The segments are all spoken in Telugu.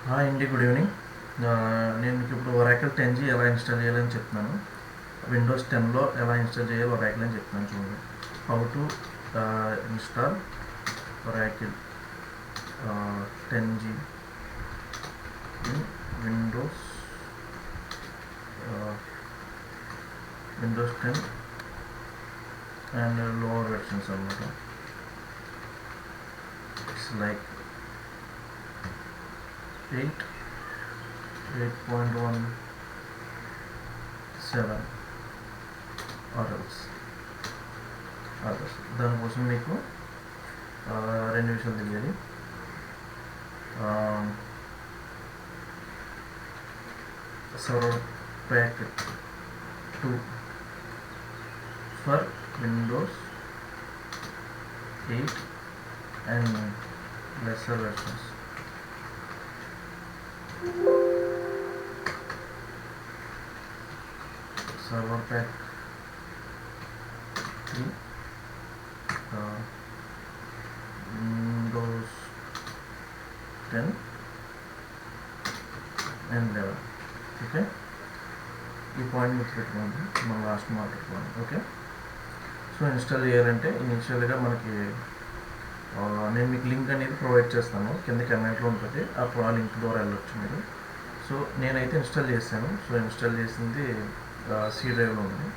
హాయ్ అండి, గుడ్ ఈవినింగ్. నేను మీకు ఇప్పుడు ఒరాకిల్ 10G ఎలా ఇన్స్టాల్ చేయాలని చెప్తున్నాను. విండోస్ 10లో ఎలా ఇన్స్టాల్ చేయాలి ఒరాకిల్ అని చెప్తున్నాను. చూడండి, how to install Oracle 10G in Windows 10 and lower versions అనమాట. ఇట్స్ లైక్ 8.17 ఆర్ఎల్స్. దానికోసం మీకు రెండు విషయాలు తెలియాలి. Server pack 2 for Windows 8 and lesser versions. Server pack 3 Windows 10 and 11. Okay, ఈ పాయింట్ గుర్తుపెట్టుకోండి, మనం లాస్ట్ మాట్లాడుకోండి. ఓకే, సో ఇన్స్టాల్ చేయాలంటే ఇనిషియల్గా మనకి నేను మీకు లింక్ అనేది ప్రొవైడ్ చేస్తాను, కింద కమెంట్లో ఉంటుంది. ఆ లింక్ ద్వారా వెళ్ళొచ్చు మీరు. సో నేనైతే ఇన్స్టాల్ చేశాను. సో ఇన్స్టాల్ చేసింది సి డ్రైవ్లో ఉంది.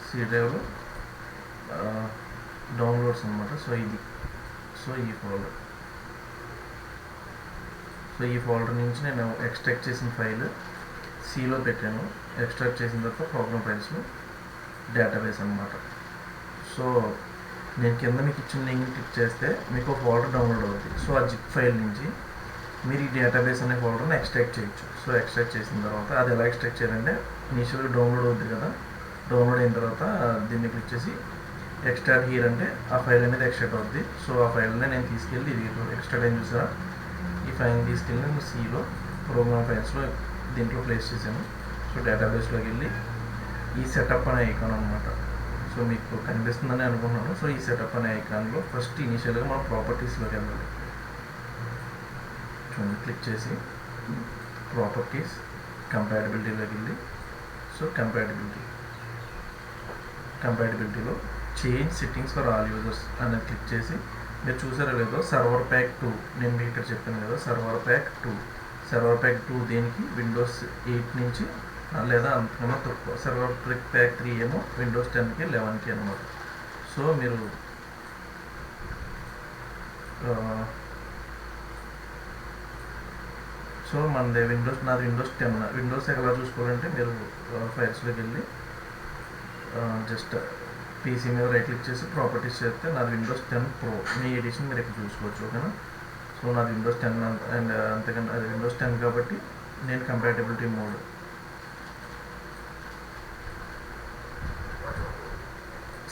సి డ్రైవ్లో డౌన్లోడ్స్ అనమాట. సో ఈ ఫోల్డర్ నుంచి నేను ఎక్స్ట్రాక్ట్ చేసిన ఫైల్ సిలో పెట్టాను. ఎక్స్ట్రాక్ట్ చేసిన తర్వాత ప్రోగ్రామ్ ఫైల్స్లో డేటాబేస్ అనమాట. సో నేను కింద మీకు ఇచ్చిన లింక్ క్లిక్ చేస్తే మీకు ఫోల్డర్ డౌన్లోడ్ అవుతుంది. సో ఆ జిప్ ఫైల్ నుంచి మీరు ఈ డేటాబేస్ అనే ఫోల్డర్ని ఎక్స్ట్రాక్ట్ చేయొచ్చు. సో ఎక్స్ట్రాక్ట్ చేసిన తర్వాత అది ఎలా ఎక్స్ట్రాక్ట్ చేయాలంటే ఇనీషియల్గా డౌన్లోడ్ అవుతుంది కదా, డౌన్లోడ్ అయిన తర్వాత దీన్ని క్లిక్ చేసి ఎక్స్ట్రాక్ట్ హియర్ అంటే ఆ ఫైల్ అనేది ఎక్స్ట్రాక్ట్ అవుతుంది. సో ఆ ఫైల్ని నేను తీసుకెళ్ళి ఇది ఎక్స్ట్రాక్ట్ అయిన చూసారా, ఈ ఫైల్ని తీసుకెళ్ళి నేను సిలో ప్రోగ్రామ్ ఫైల్స్లో దీంట్లో ప్లేస్ చేశాను. సో డేటాబేస్లోకి వెళ్ళి ఈ సెటప్ అనే ఐకాన్ అనమాట. సో మీకు కనిపిస్తుందని అనుకుంటున్నాను. సో ఈ సెటప్ అనే ఐకాన్లో ఫస్ట్ ఇనీషియల్గా మనం ప్రాపర్టీస్లోకి వెళ్ళాలి. చూడండి, క్లిక్ చేసి ప్రాపర్టీస్ కంపాటబిలిటీలోకి వెళ్ళి సో కంపాటబిలిటీలో change settings for all users అనేది క్లిక్ చేసి మీరు చూసారో లేదో సర్వర్ ప్యాక్ 2 నేను మీకు ఇక్కడ చెప్పాను కదా, సర్వర్ ప్యాక్ 2 దేనికి విండోస్ 8 నుంచి లేదా అంతకన్నా తక్కువ. సర్వర్ ప్యాక్ 3 ఏమో విండోస్ 10కి 11కి అనమాట. సో మీరు సో నాది విండోస్ 10. విండోస్ ఎలా చూసుకోవాలంటే మీరు ఫైల్స్లోకి వెళ్ళి జస్ట్ పీసీ మీద రైట్ క్లిక్ చేసి ప్రాపర్టీస్ చేస్తే నాది విండోస్ 10 ప్రో. మీ ఎడిషన్ మీరు ఇక్కడ చూసుకోవచ్చు. ఓకేనా, సో నాది విండోస్ 10 అండ్ అంతకన్నా అది విండోస్ 10 కాబట్టి నేను compatibility mode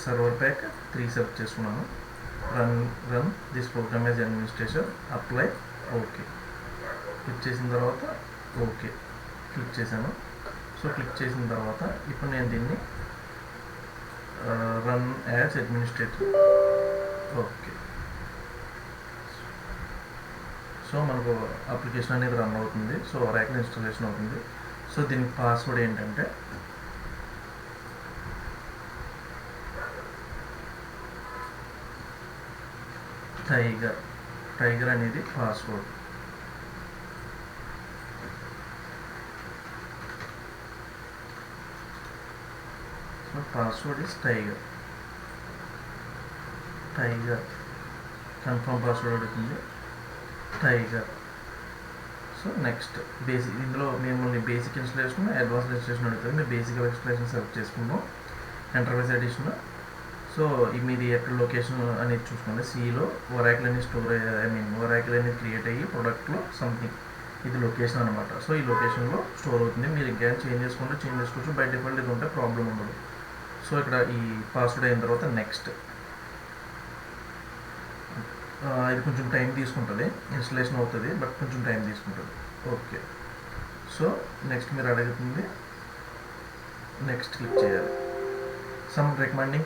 server pack 3 select చేసుకున్నాను. Run this program as administrator, apply, okay click చేసిన తర్వాత ఓకే క్లిక్ చేశాను. సో క్లిక్ చేసిన తర్వాత ఇప్పుడు నేను దీన్ని run as administrator, okay. So మనకు అప్లికేషన్ అనేది రన్ అవుతుంది. సో ఒరాకిల్ ఇన్స్టాలేషన్ అవుతుంది. సో దీనికి పాస్వర్డ్ ఏంటంటే టైగర్ అనేది password. So password is tiger. Confirm password అడుగుతుంది, టైగర్. సో నెక్స్ట్ బేసిక్, ఇందులో మిమ్మల్ని బేసిక్ ఇన్స్టలేషన్, అడ్వాన్స్ ఇన్స్టలేషన్ అడుగుతుంది. మీరు బేసిక్ ఇన్స్టలేషన్ సెలెక్ట్ చేసుకుంటాం. Enterprise edition. సో మీది ఎక్కడ లొకేషన్ అనేది చూసుకోండి. సిలో ఒరాకిల్ అనేది ఒరాకిల్ అనేది క్రియేట్ అయ్యి ప్రొడక్ట్లో సంథింగ్ ఇది లొకేషన్ అనమాట. సో ఈ లొకేషన్లో స్టోర్ అవుతుంది. మీరు ఇంకా చేంజ్ చేసుకోవచ్చు. బై డిఫాల్ట్ ఇది ఉంటే ప్రాబ్లం ఉండదు. సో ఇక్కడ ఈ పాస్వర్డ్ అయిన తర్వాత నెక్స్ట్, ఇది కొంచెం టైం తీసుకుంటుంది, ఇన్స్టలేషన్ అవుతుంది బట్ కొంచెం టైం తీసుకుంటుంది. ఓకే, సో నెక్స్ట్ మీరు అడుగుతుంది నెక్స్ట్ క్లిక్ చేయాలి. Some recommending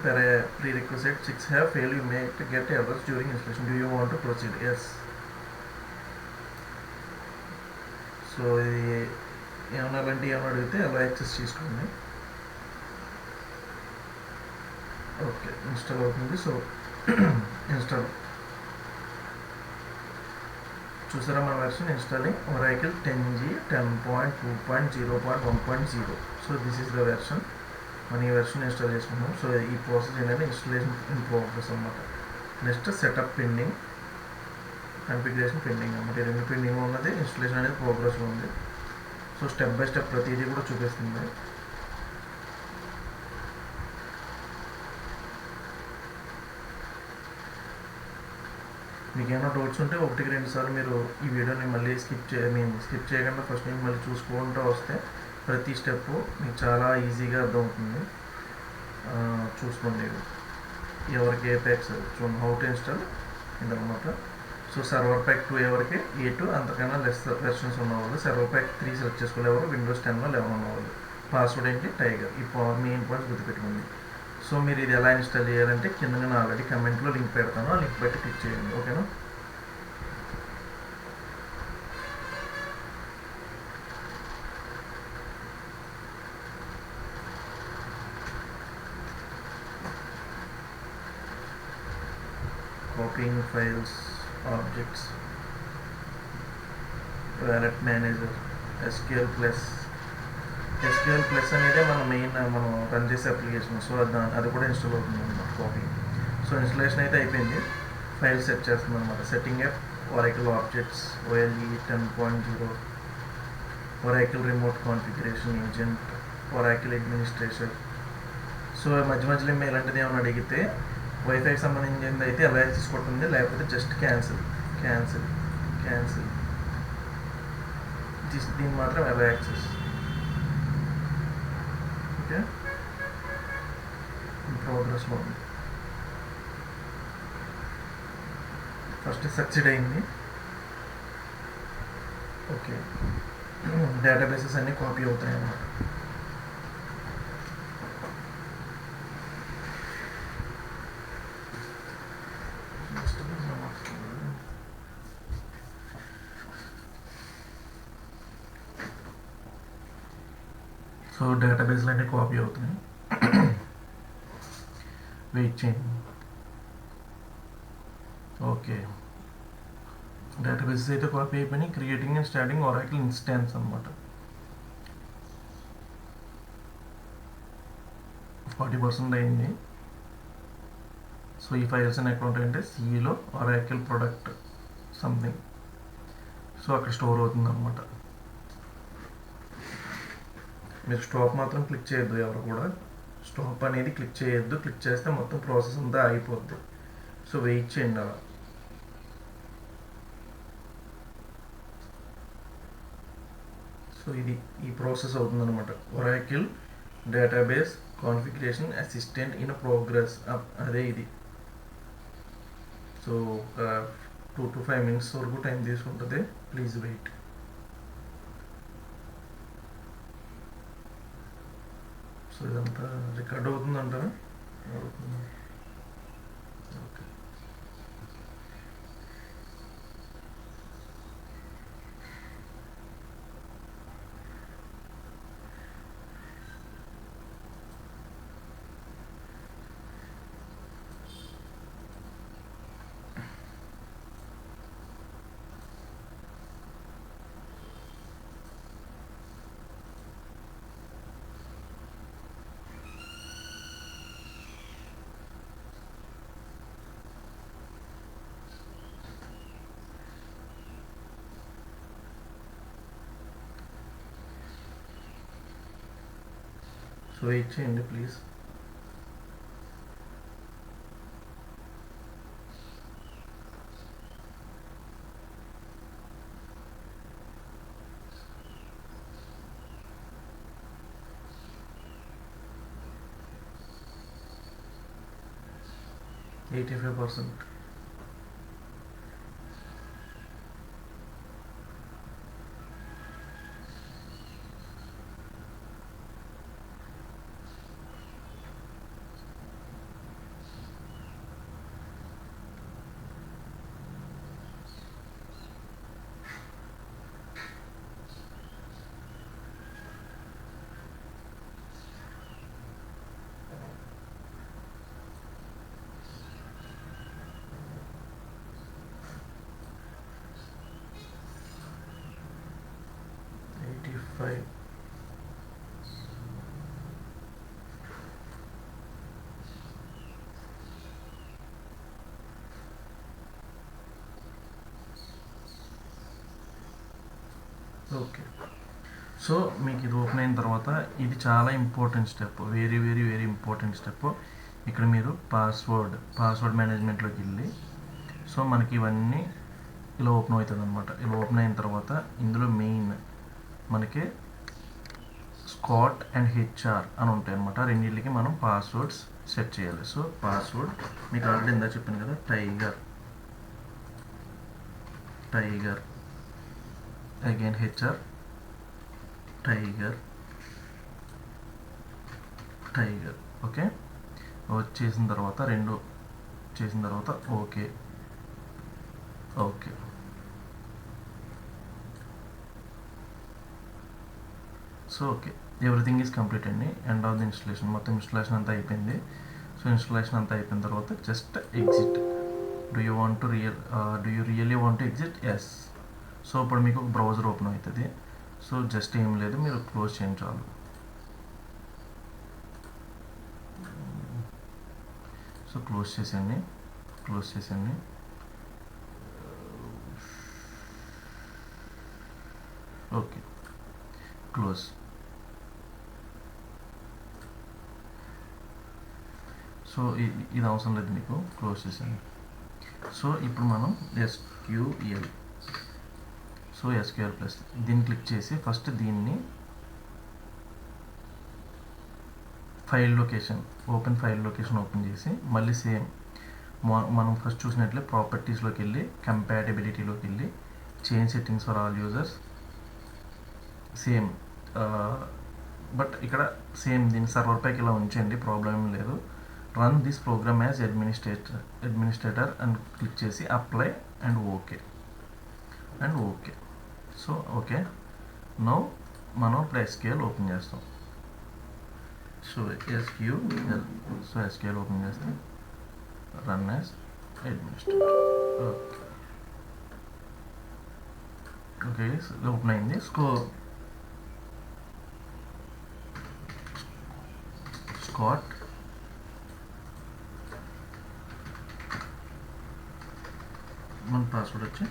prerequisite 6 have failed. You may get errors during installation. Do you want to proceed? Yes. So ఇది ఏమన్నా అలాంటివి ఏమైనా అడిగితే అలా యాక్సెస్ చేసుకోండి. ఓకే, ఇన్స్టాల్ అవుతుంది. సో ఇన్స్టాల్ చూసారా మన version installing Oracle 10G 10.2.0.1.0. So this is the version. మనం ఈ వెర్షన్ ఇన్స్టాల్ చేసుకున్నాం. సో ఈ ప్రాసెస్ ఏంటంటే ఇన్స్టాలేషన్ ఇన్ ప్రోగ్రెస్ అన్నమాట. Next setup pending, configuration pending అన్నమాట. ఈ రెండు పెండింగ్ ఉన్నది, ఇన్స్టాలేషన్ అనేది ప్రోగ్రెస్లో ఉంది. సో స్టెప్ బై స్టెప్ ప్రతిదీ కూడా చూపిస్తుంది. మీకు ఏమైనా డౌట్స్ ఉంటే 1-2 సార్లు మీరు ఈ వీడియోని మళ్ళీ స్కిప్ చేయకుండా ఫస్ట్ నుంచి మళ్ళీ చూసుకుంటూ వస్తే ప్రతి స్టెప్ మీకు చాలా ఈజీగా అర్థమవుతుంది. చూసుకోండి ఎవరికి ఏ ప్యాక్స్ చూడండి, హౌ టు ఇన్స్టాల్ ఇదన్నమాట. సో సర్వర్ ప్యాక్ 2 ఎవరికి, A2 అంతకన్నా లెస్ వెర్షన్స్ ఉన్నవాళ్ళు, సర్వర్ ప్యాక్ 3 సెలెక్ట్ చేసుకోవాలి ఎవరు, విండోస్ 10లో 11 ఉన్నవాళ్ళు. పాస్వర్డ్ ఏంటి, టైగర్. ఈ మెయిన్ పాయింట్స్ గుర్తుపెట్టుకోండి. సో మీరు ఇది ఎలా ఇన్స్టాల్ చేయాలంటే కింద నేను ఆల్రెడీ కమెంట్లో లింక్ పెడతాను, ఆ లింక్ బట్టి క్లిక్ చేయండి. ఓకేనా. Copying files, objects, wallet manager, SQL plus. SQL plus అనేది మనం రన్ చేసే అప్లికేషన్. సో అది కూడా ఇన్స్టాల్ అవుతుంది అనమాట, కాపీ. సో ఇన్స్టాలేషన్ అయితే అయిపోయింది. ఫైల్ సెట్ చేస్తుంది అనమాట. Setting app Oracle objects, OLE 10.0, Oracle remote configuration agent, Oracle administration. So మధ్యలో ఇలాంటిది ఏమైనా అడిగితే వైఫైకి సంబంధించింది అయితే ఎలా యాక్సెస్ కొట్టింది, లేకపోతే జస్ట్ క్యాన్సిల్. దీన్ని మాత్రం ఎలా యాక్సెస్. ఓకే, ప్రోగ్రెస్లో ఉంది. ఫస్ట్ సక్సీడ్ అయింది. ఓకే, డేటాబేసెస్ అన్నీ కాపీ అవుతాయి అన్నమాట. సో డేటాబేస్లు అన్నీ కాపీ అవుతున్నాయి. వెయిట్ చేయండి. ఓకే, డేటాబేసెస్ అయితే కాపీ అయిపోయినాయి. Creating and starting Oracle instance అనమాట. 40% అయింది. సో ఈ ఫైల్స్ అన్ని ఎక్కడ ఉంటాయంటే సిలో Oracle ప్రొడక్ట్ సంథింగ్. సో అక్కడ స్టోర్ అవుతుంది అనమాట. మీరు స్టాప్ మాత్రం క్లిక్ చేయొద్దు, ఎవరు కూడా స్టాప్ అనేది క్లిక్ చేయొద్దు. క్లిక్ చేస్తే మొత్తం ప్రాసెస్ అంతా అయిపోద్ది. సో వెయిట్ చేయండి అలా. సో ఈ ప్రాసెస్ అవుతుందన్నమాట. Oracle database configuration assistant in progress, అదే ఇది. సో 2 to 5 minutes వరకు టైం తీసుకుంటుంది. Please wait. సో ఇదంతా రికార్డ్ అవుతుందంటారా? అవుతుంది. ఓకే, సో వెయిట్ చేయండి ప్లీజ్. %85. 5. ఓకే. సో మీకు ఇది ఓపెన్ అయిన తర్వాత ఇది చాలా important step, very very very important step. ఇక్కడ మీరు పాస్వర్డ్ మేనేజ్మెంట్లోకి వెళ్ళి, సో మనకి ఇవన్నీ ఇలా ఓపెన్ అవుతుంది అనమాట. ఇలా ఓపెన్ అయిన తర్వాత ఇందులో మెయిన్ మనకి స్కాట్ అండ్ హెచ్ఆర్ అని ఉంటాయి అనమాట. రెండింటికి మనం పాస్వర్డ్స్ సెట్ చేయాలి. సో పాస్వర్డ్ మీకు ఆల్రెడీ ఇందా చెప్పాను కదా, tiger again HR tiger. Okay, వచ్చేసిన తర్వాత రెండు చేసిన తర్వాత okay. So okay, everything is complete అండి. ఎండ్ ఆఫ్ ది ఇన్స్టలేషన్, మొత్తం ఇన్స్టలేషన్ అంతా అయిపోయింది. సో ఇన్స్టలేషన్ అంతా అయిపోయిన తర్వాత just exit. Do you really want to exit? Yes. So ఇప్పుడు మీకు ఒక బ్రౌజర్ ఓపెన్ అవుతుంది. సో జస్ట్ ఏం లేదు, మీరు క్లోజ్ చేయండి చాలు. సో క్లోజ్ చేసేయండి. Okay, close. సో ఇది అవసరం లేదు మీకు, క్లోజ్ చేసేయండి. సో ఇప్పుడు మనం SQL ప్లస్ దీన్ని క్లిక్ చేసి ఫస్ట్ దీన్ని ఓపెన్ ఫైల్ లొకేషన్ ఓపెన్ చేసి మళ్ళీ సేమ్ మనం ఫస్ట్ చూసినట్లే ప్రాపర్టీస్లోకి వెళ్ళి కంపాటబిలిటీలోకి వెళ్ళి change settings for all users same. But ఇక్కడ సేమ్ దీన్ని సర్వర్ పైకి ఇలా ఉంచండి, ప్రాబ్లం ఏం లేదు. Run this program as administrator అని క్లిక్ చేసి apply and okay. So okay, now మనం ఇప్పుడు SQL ఓపెన్ చేస్తాం. సో SQL ఓపెన్ చేస్తే run as administrator. Okay, open అయింది. స్కాట్ మన పాస్వర్డ్ వచ్చి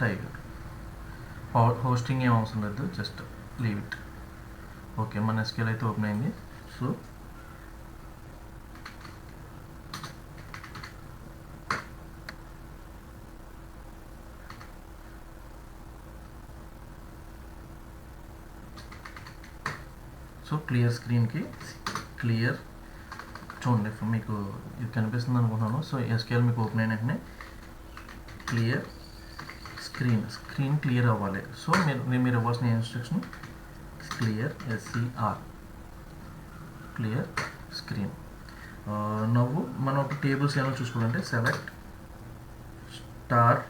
టైగర్. హోస్టింగ్ ఏం అవసరం లేదు, జస్ట్ లీవ్ ఇట్. ఓకే, మన SQL అయితే ఓపెన్ అయింది. సో క్లియర్ స్క్రీన్కి చూడండి, మీకు ఇది కనిపిస్తుంది అనుకుంటున్నాను. సో SQL మీకు ఓపెన్ అయిన వెంటనే క్లియర్ స్క్రీన్ క్లియర్ అవ్వాలి. సో మీరు ఇవ్వాల్సిన ఇన్స్ట్రక్షన్ క్లియర్ స్క్రీన్. నవ్వు మనం ఒక టేబుల్స్ ఏమైనా చూసుకోవాలంటే select star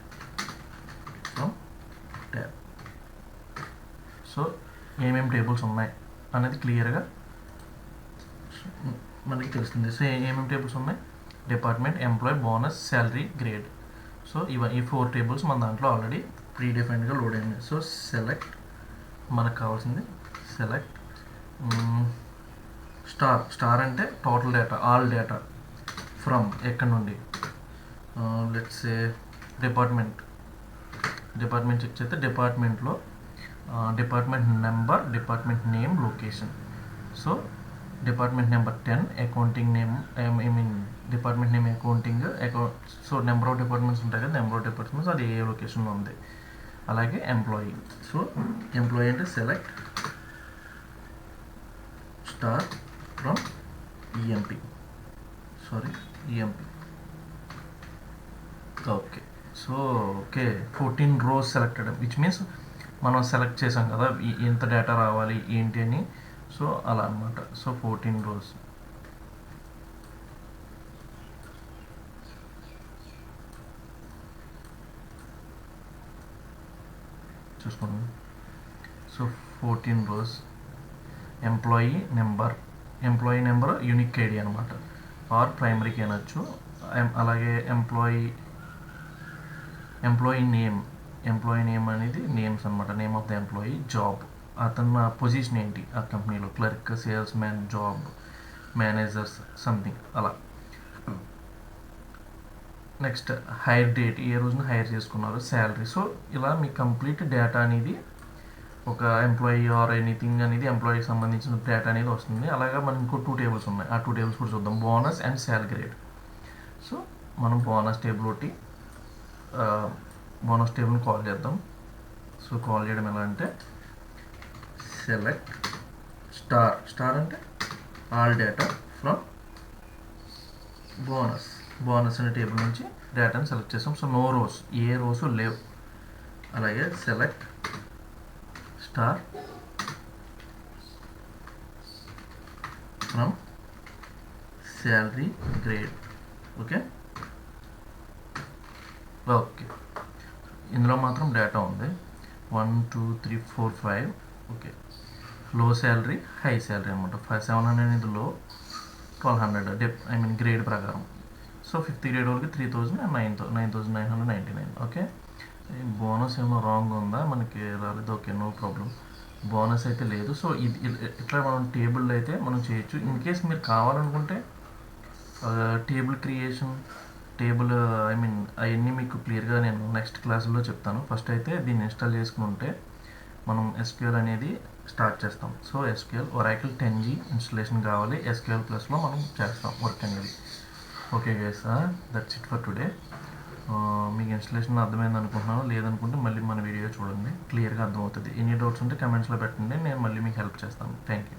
from tab. So ఏమేమి టేబుల్స్ ఉన్నాయి అనేది క్లియర్గా మనకి తెలుస్తుంది. సో ఏమేమి టేబుల్స్ ఉన్నాయి? Department, employee, bonus, salary, grade. So ఈ 4 టేబుల్స్ మన దాంట్లో ఆల్రెడీ ప్రీడిఫైన్డ్గా లోడ్ అయింది. సో మనకు కావాల్సింది సెలెక్ట్ స్టార్ అంటే total data, all data from ఎక్కడి నుండి. లెట్స్ సే డిపార్ట్మెంట్ చెక్ చేస్తే డిపార్ట్మెంట్లో department number, department name, location. So department number 10, accounting name, department name accounting. So number of departments ఉంటాయి కదా, నెంబర్ ఆఫ్ డిపార్ట్మెంట్స్ అది ఏ లొకేషన్లో ఉంది. అలాగే ఎంప్లాయీ. సో ఎంప్లాయీ అంటే select star from EMP. Okay. So 14 rows selected, which means మనం సెలెక్ట్ చేసాం కదా ఎంత డేటా రావాలి ఏంటి అని. సో అలా అనమాట. So 14 rows. చూసుకోండి. So 14 rows. Employee number unique ID అనమాట, ఆర్ ప్రైమరీకి అనొచ్చు. అలాగే ఎంప్లాయీ నేమ్ అనేది నేమ్స్ అనమాట, name of the employee, job అతను పొజిషన్ ఏంటి ఆ కంపెనీలో, clerk, sales man, job, managers, something అలా. నెక్స్ట్ హైర్ డేట్, ఏ రోజున హైర్ చేసుకున్నారు, శాలరీ. సో ఇలా మీ కంప్లీట్ డేటా అనేది ఒక ఎంప్లాయీ ఆర్ ఎనీథింగ్ అనేది ఎంప్లాయీకి సంబంధించిన డేటా అనేది వస్తుంది. అలాగా మనం ఇంకో 2 టేబుల్స్ ఉన్నాయి, ఆ 2 టేబుల్స్ కూడా చూద్దాం, bonus and salary grade. So మనం బోనస్ టేబుల్ ఒకటి, బోనస్ టేబుల్ని కాల్ చేద్దాం. సో కాల్ చేయడం ఎలా అంటే సెలెక్ట్ స్టార్ అంటే ఆల్ డేటా ఫ్రమ్ బోనస్ అనే టేబుల్ నుంచి డేటాని సెలెక్ట్ చేస్తాం. సో నో రోస్, ఏ రోస్ లేవు. అలాగే select star from salary grade. Okay, ఇందులో మాత్రం డేటా ఉంది 1 2 3 4 5. ఓకే, లో శాలరీ, హై శాలరీ అనమాట. 700 అనేది లో, 1200 గ్రేడ్ ప్రకారం. సో 5th గ్రేడ్ వాళ్ళకి 3000 అండ్ 9999. ఓకే, బోనస్ ఏమో రాంగ్ ఉందా, మనకి రాలేదు. ఓకే, నో ప్రాబ్లం, బోనస్ అయితే లేదు. సో ఇది ఇట్లా మనం టేబుల్ అయితే మనం చేయొచ్చు. ఇన్ కేస్ మీరు కావాలనుకుంటే టేబుల్ క్రియేషన్, టేబుల్ అవన్నీ మీకు క్లియర్గా నేను నెక్స్ట్ క్లాసులో చెప్తాను. ఫస్ట్ అయితే దీన్ని ఇన్స్టాల్ చేసుకుని ఉంటే మనం SQL అనేది స్టార్ట్ చేస్తాం. So SQL Oracle 10G installation కావాలి, SQL ప్లస్లో మనం చేస్తాం వర్క్ అనేది. Okay guys, that's it for today. మీకు ఇన్స్టలేషన్ అర్థమైంది అనుకుంటున్నాను. లేదనుకుంటే మళ్ళీ మన వీడియో చూడండి, క్లియర్గా అర్థమవుతుంది. ఎనీ డౌట్స్ ఉంటే కమెంట్స్లో పెట్టండి, నేను మళ్ళీ మీకు హెల్ప్ చేస్తాను. Thank you.